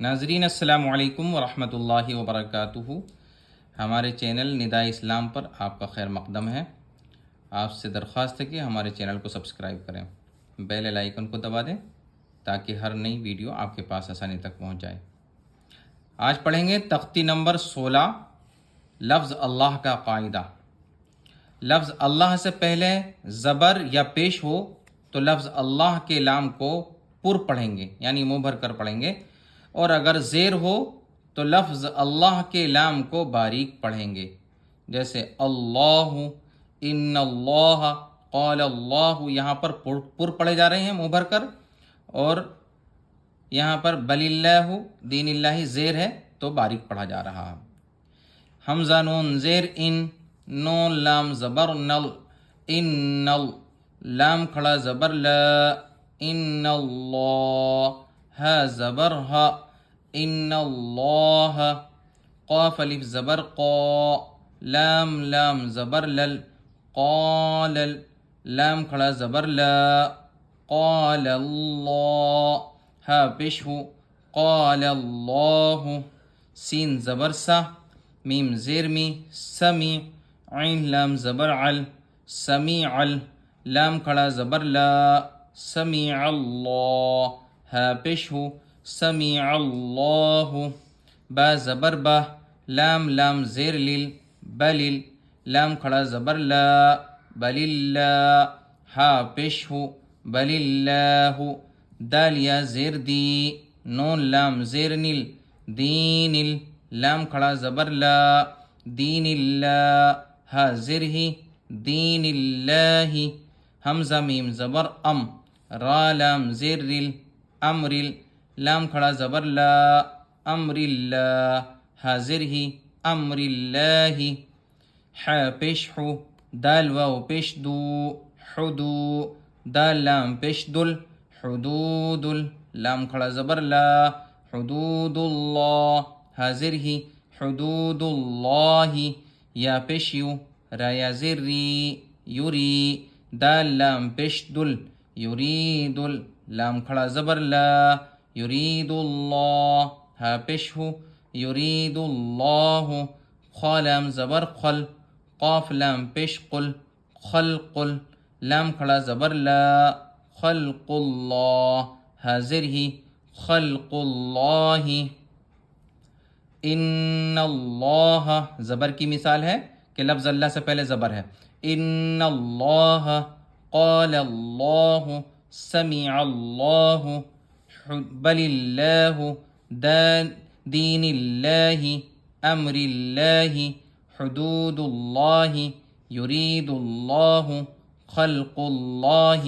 ناظرین السلام علیکم ورحمۃ اللہ وبرکاتہ۔ ہمارے چینل ندائے اسلام پر آپ کا خیر مقدم ہے۔ آپ سے درخواست ہے کہ ہمارے چینل کو سبسکرائب کریں، بیل آئیکن کو دبا دیں تاکہ ہر نئی ویڈیو آپ کے پاس آسانی تک پہنچ جائے۔ آج پڑھیں گے تختی نمبر 16، لفظ اللہ کا قاعدہ۔ لفظ اللہ سے پہلے زبر یا پیش ہو تو لفظ اللہ کے لام کو پر پڑھیں گے، یعنی منہ بھر کر پڑھیں گے، اور اگر زیر ہو تو لفظ اللہ کے لام کو باریک پڑھیں گے، جیسے اللہ، ان اللہ، قال اللہ، یہاں پر پر پڑھے جا رہے ہیں منہ بھر کر، اور یہاں پر بل اللہ، دین اللہ زیر ہے تو باریک پڑھا جا رہا ہے۔ حمزہ نون زیر ان، نون لام زبر نل، ان لام کھڑا زبر لا، ان اللہ، ہا زبر ہا، ان اللہ، قاف الف زبر قا، لام لام زبر لل، قال لام کھڑا زبر لا، قال اللہ، ہا پیش ہو، قال اللہ، سین زبر سا، میم زیر می، سمی، عین لام زبر عل، سمیع ال، لام کھڑا زبر لا، سمیع اللہ، ہا پیش ہو، سمیع اللہ، با زبر با، لام لام زیر لیل، بلیل، لام کھڑا زبر لا، بل اللہ، ہا پیش ہو، بل اللہ، دال یا زیر دی، نون لام زیر نیل، دین ال، لام کھڑا زبر لا، دین اللہ، ہا زر ہی، دین اللہ، حمزہ میم زبر ام، را لام زیر ریل، امر ال، لام کھڑا زبر لا، امر اللہ، ہا زر ہی، امر اللہ، ح پیش ہو، دال واو پیش دو، حدو، دال لام پیش دل، حدود ال، لام کھڑا زبر لا، حدود اللہ، حاضر ہی، حدود اللہ، یا پیش یو، را یا زر ری، یوری، دال لام پیش دل، یرید ال، لام کھڑا زبر لا، یرید اللہ، ہا پیش ہو، یرید اللہ، خا لام زبر خل، قاف لام پیش قل، خلق ال، لام کھڑا زبر لا، خلق اللہ، حاضر ہی، خلق اللہ، ان اللہ، زبر کی مثال ہے کہ لفظ اللہ سے پہلے زبر ہے، ان اللہ، قال اللہ، سمع اللہ، بل اللہ، دین اللہ، امر اللہ، حدود اللہ، یرید اللہ، خلق اللہ۔